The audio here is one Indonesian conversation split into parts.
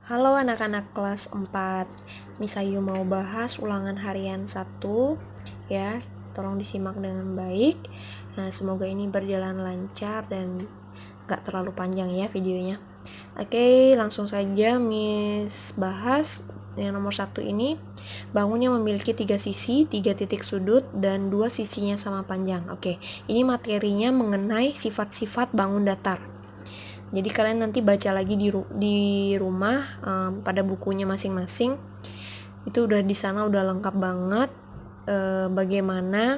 Halo anak-anak kelas 4. Misayu mau bahas ulangan harian 1 ya. Tolong disimak dengan baik. Nah, semoga ini berjalan lancar dan gak terlalu panjang ya videonya. Oke, langsung saja Miss bahas yang nomor 1 ini. Bangunnya memiliki 3 sisi, 3 titik sudut, dan 2 sisinya sama panjang. Oke, ini materinya mengenai sifat-sifat bangun datar. Jadi kalian nanti baca lagi di rumah pada bukunya masing-masing. Itu udah di sana udah lengkap banget bagaimana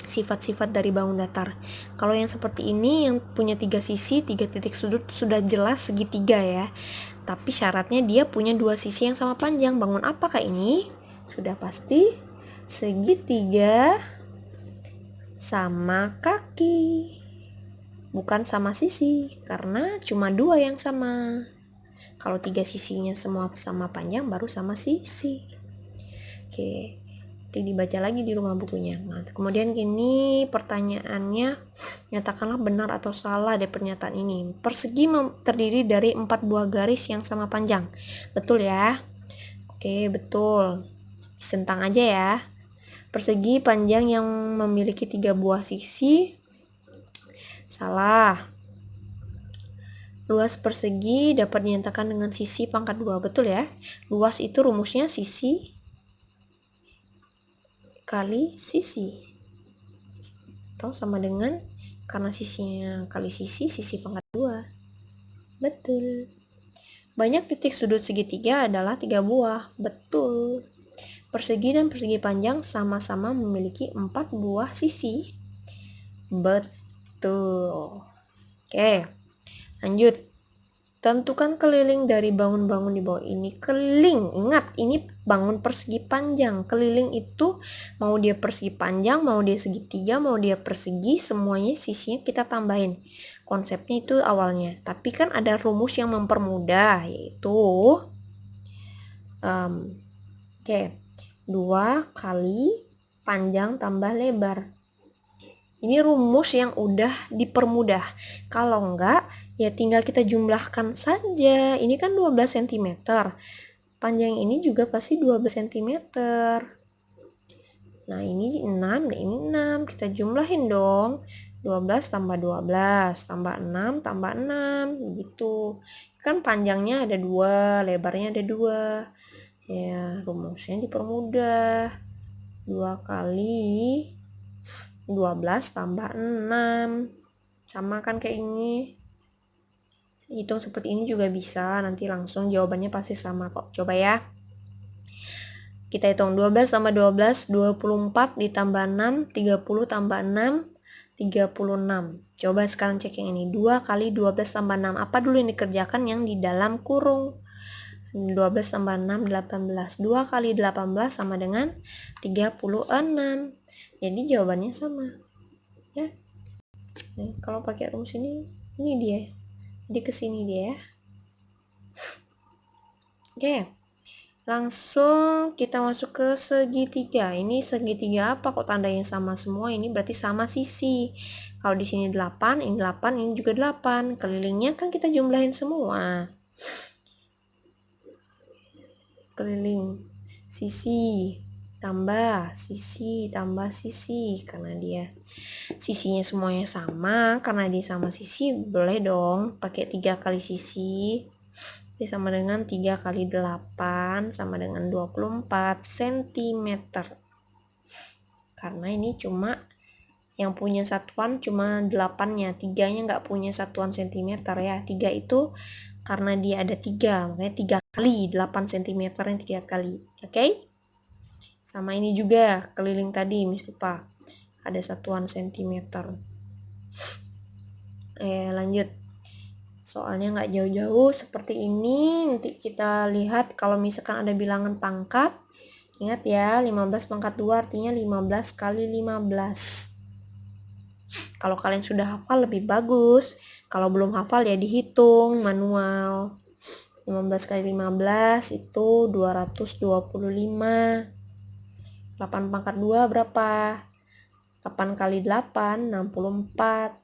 sifat-sifat dari bangun datar. Kalau yang seperti ini yang punya 3 sisi, 3 titik sudut sudah jelas segitiga ya. Tapi syaratnya dia punya 2 sisi yang sama panjang. Bangun apakah ini? Sudah pasti segitiga sama kaki. Bukan sama sisi, karena cuma 2 yang sama. Kalau 3 sisinya semua sama panjang, baru sama sisi. Oke, nanti dibaca lagi di rumah bukunya. Nah, kemudian gini pertanyaannya, nyatakanlah benar atau salah dari pernyataan ini. Persegi terdiri dari 4 buah garis yang sama panjang. Betul ya? Oke, betul. Sentang aja ya. Persegi panjang yang memiliki 3 buah sisi. Salah. Luas persegi dapat dinyatakan dengan sisi pangkat 2. Betul ya? Luas itu rumusnya sisi kali sisi. Atau sama dengan karena sisinya kali sisi, sisi pangkat 2. Betul. Banyak titik sudut segitiga adalah 3 buah. Betul. Persegi dan persegi panjang sama-sama memiliki 4 buah sisi. Betul. Oke, lanjut. Tentukan keliling dari bangun-bangun di bawah ini. Keliling, ingat ini bangun persegi panjang. Keliling itu mau dia persegi panjang, mau dia segitiga, mau dia persegi, semuanya sisinya kita tambahin. Konsepnya itu awalnya. Tapi kan ada rumus yang mempermudah, yaitu 2 kali panjang tambah lebar. Ini rumus yang udah dipermudah. Kalau enggak, ya tinggal kita jumlahkan saja. Ini kan 12 cm. Panjang ini juga pasti 12 cm. Nah, ini 6, nah ini 6. Kita jumlahin dong. 12 tambah 12, tambah 6, tambah 6. Gitu. Kan panjangnya ada 2, lebarnya ada 2. Ya, rumusnya dipermudah. 2 kali 12 tambah 6. Sama kan kayak ini. Hitung seperti ini juga bisa. Nanti langsung jawabannya pasti sama kok. Coba ya. Kita hitung 12 tambah 12, 24 ditambah 6, 30 tambah 6, 36. Coba sekarang cek yang ini. 2 kali 12 tambah 6. Apa dulu yang dikerjakan yang di dalam kurung? 12 tambah 6, 18. 2 kali 18 sama dengan 36. Jadi jawabannya sama. Ya. Nah, kalau pakai rumus ini dia. Jadi kesini dia ya. Oke. Langsung kita masuk ke segitiga. Ini segitiga apa kok tandanya sama semua? Ini berarti sama sisi. Kalau di sini 8, ini 8, ini juga 8. Kelilingnya kan kita jumlahin semua. Keliling sisi tambah sisi tambah sisi, karena dia sisinya semuanya sama, karena dia sama sisi boleh dong pakai 3 kali sisi. Ini sama dengan 3 kali 8 sama dengan 24 cm. Karena ini cuma yang punya satuan cuma 8-nya, 3-nya nggak punya satuan cm ya. 3 itu karena dia ada 3, makanya 3 kali 8 cm yang 3 kali. Oke? Sama ini juga keliling tadi, Miss lupa. Ada satuan cm. Lanjut. Soalnya nggak jauh-jauh seperti ini. Nanti kita lihat kalau misalkan ada bilangan pangkat. Ingat ya, 15 pangkat 2 artinya 15 kali 15. Kalau kalian sudah hafal lebih bagus. Kalau belum hafal ya dihitung manual. 15 kali 15 itu 225. 8 pangkat 2 berapa? 8 kali 8, 64.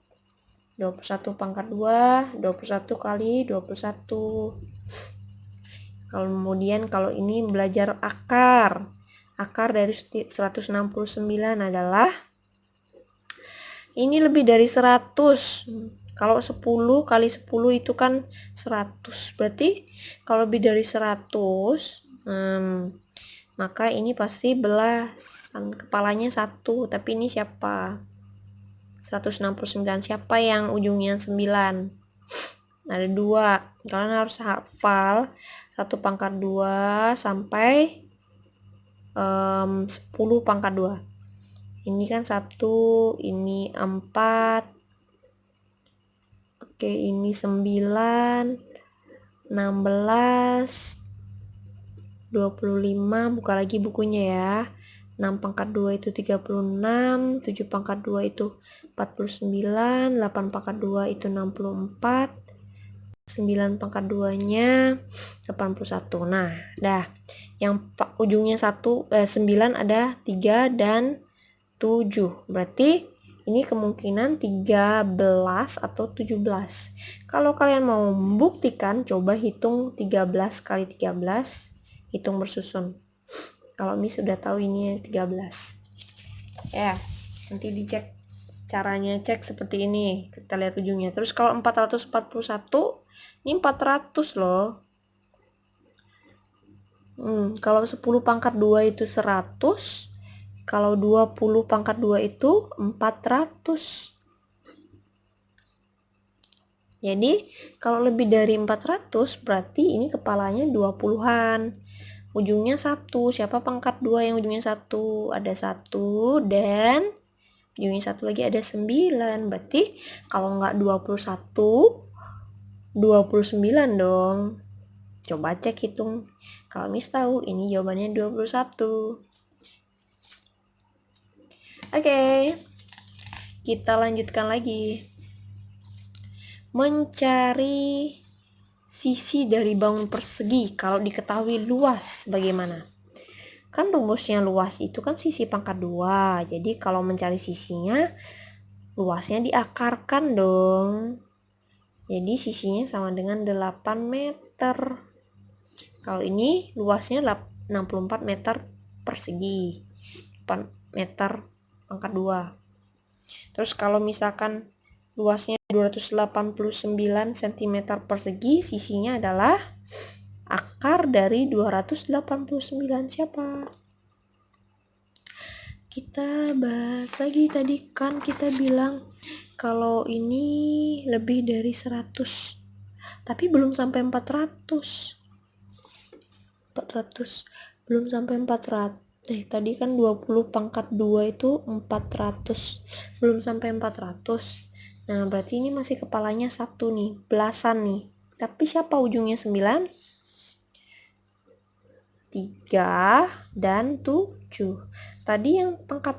21 pangkat 2, 21 kali 21. Kemudian kalau ini belajar akar. Akar dari 169 adalah ini lebih dari 100. Kalau 10 kali 10 itu kan 100. Berarti kalau lebih dari 100, maka ini pasti belasan. Kepalanya 1, tapi ini siapa? 169. Siapa yang ujungnya 9? Ada 2. Kalian harus hafal 1 pangkat 2 sampai 10 pangkat 2. Ini kan 1, ini 4. Oke, ini 9, 16, 25, buka lagi bukunya ya. 6 pangkat 2 itu 36, 7 pangkat 2 itu 49, 8 pangkat 2 itu 64, 9 pangkat 2-nya 81. Nah, dah. Yang ujungnya 9 ada 3 dan 7. Berarti ini kemungkinan 13 atau 17. Kalau kalian mau membuktikan, coba hitung 13 kali 13, hitung bersusun. Kalau Miss sudah tahu ini 13. Ya, nanti dicek caranya, cek seperti ini. Kita lihat ujungnya. Terus kalau 441, ini 400 loh. Kalau 10 pangkat 2 itu 100. Kalau 20 pangkat 2 itu 400. Jadi, kalau lebih dari 400, berarti ini kepalanya 20-an. Ujungnya 1. Siapa pangkat 2 yang ujungnya 1? Ada 1 dan ujungnya 1 lagi ada 9. Berarti kalau nggak 21, 29 dong. Coba cek hitung. Kalau Miss tahu, ini jawabannya 21. Oke, kita lanjutkan lagi. Mencari sisi dari bangun persegi kalau diketahui luas bagaimana? Kan rumusnya luas itu kan sisi pangkat 2. Jadi kalau mencari sisinya, luasnya diakarkan dong. Jadi sisinya sama dengan 8 meter. Kalau ini luasnya 64 meter persegi. 8 meter pangkat 2. Terus kalau misalkan luasnya 289 cm persegi, sisinya adalah akar dari 289. Siapa? Kita bahas lagi, tadi kan kita bilang kalau ini lebih dari 100, tapi belum sampai 400. Belum sampai 400. Tadi kan 20 pangkat 2 itu 400. Belum sampai 400. Nah, berarti ini masih kepalanya 1 nih, belasan nih. Tapi siapa ujungnya 9? 3 dan 7. Tadi yang pangkat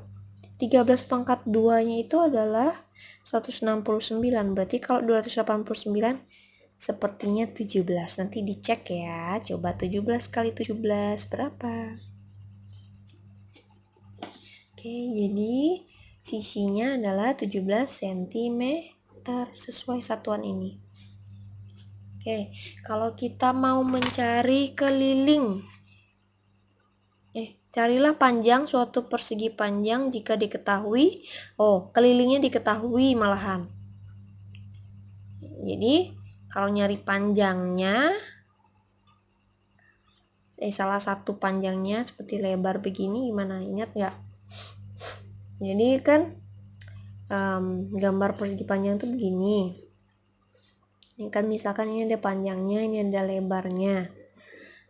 13 pangkat 2-nya itu adalah 169. Berarti kalau 289 sepertinya 17. Nanti dicek ya. Coba 17 kali 17 berapa? Oke, jadi sisinya adalah 17 cm sesuai satuan ini. Oke, kalau kita mau mencari keliling, carilah panjang suatu persegi panjang jika diketahui. Kelilingnya diketahui malahan. Jadi, kalau nyari panjangnya, salah satu panjangnya seperti lebar begini, gimana? Ingat nggak? Jadi kan gambar persegi panjang itu begini. Ini kan misalkan ini ada panjangnya, ini ada lebarnya.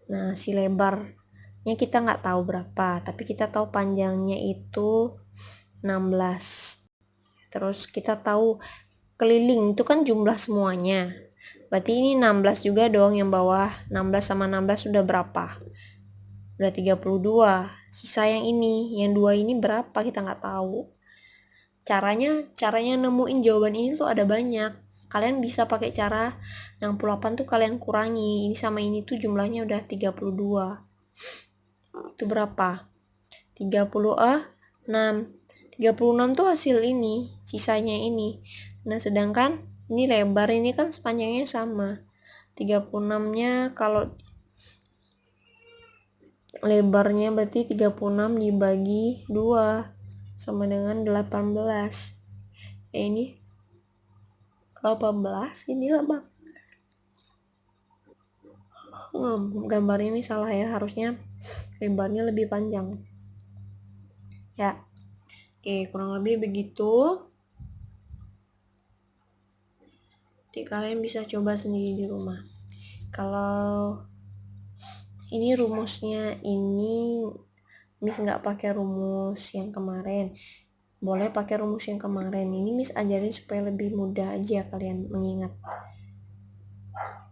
Nah, si lebarnya kita nggak tahu berapa, tapi kita tahu panjangnya itu 16. Terus kita tahu keliling itu kan jumlah semuanya. Berarti ini 16 juga dong yang bawah. 16 sama 16 sudah berapa? Udah 32. Sisa yang ini, yang 2 ini berapa kita nggak tahu. Caranya nemuin jawaban ini tuh ada banyak. Kalian bisa pakai cara 68 tuh kalian kurangi. Ini sama ini tuh jumlahnya udah 32. Itu berapa? 36. 36 tuh hasil ini, sisanya ini. Nah, sedangkan ini lebar, ini kan sepanjangnya sama. 36-nya kalau lebarnya berarti 36 dibagi 2 sama dengan 18. Ini 18, ini lama. Gambar ini salah ya, harusnya lebarnya lebih panjang. Ya. Oke, kurang lebih begitu. Nanti kalian bisa coba sendiri di rumah. Kalau ini rumusnya, ini Miss nggak pakai rumus yang kemarin, boleh pakai rumus yang kemarin. Ini Miss ajarin supaya lebih mudah aja kalian mengingat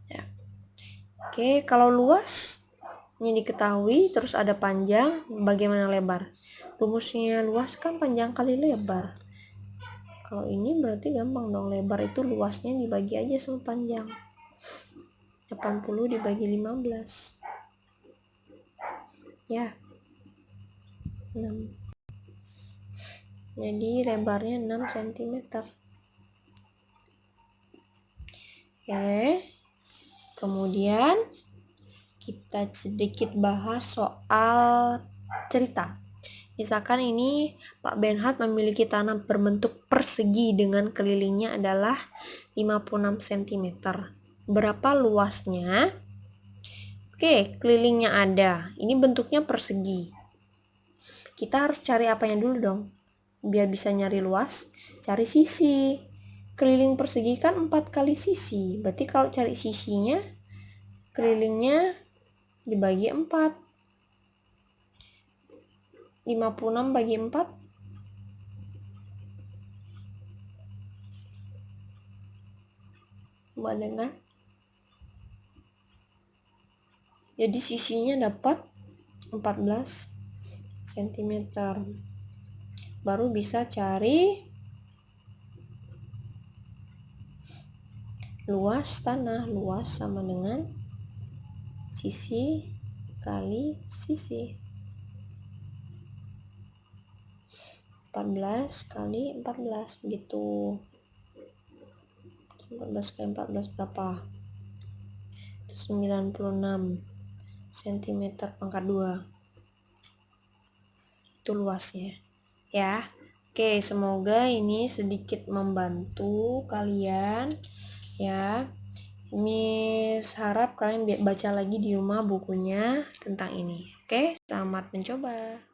ya. Oke, kalau luas ini diketahui, terus ada panjang, bagaimana lebar? Rumusnya luas kan panjang kali lebar. Kalau ini berarti gampang dong, lebar itu luasnya dibagi aja sama panjang. 80 dibagi 15 ya, 6. Jadi lebarnya 6 cm. Oke, kemudian kita sedikit bahas soal cerita. Misalkan ini Pak Benhard memiliki tanah berbentuk persegi dengan kelilingnya adalah 56 cm. Berapa luasnya? Oke, kelilingnya ada. Ini bentuknya persegi. Kita harus cari apanya dulu dong. Biar bisa nyari luas, cari sisi. Keliling persegi kan 4 kali sisi. Berarti kalau cari sisinya, kelilingnya dibagi 4. 56 bagi 4. Coba dengar. Jadi sisinya dapat 14 cm. Baru bisa cari luas tanah. Luas sama dengan sisi kali sisi. 14 kali 14 begitu. 14 kali 14 berapa? 96 cm pangkat 2. Itu luasnya ya. Oke, semoga ini sedikit membantu kalian ya. Miss harap kalian baca lagi di rumah bukunya tentang ini. Oke, selamat mencoba.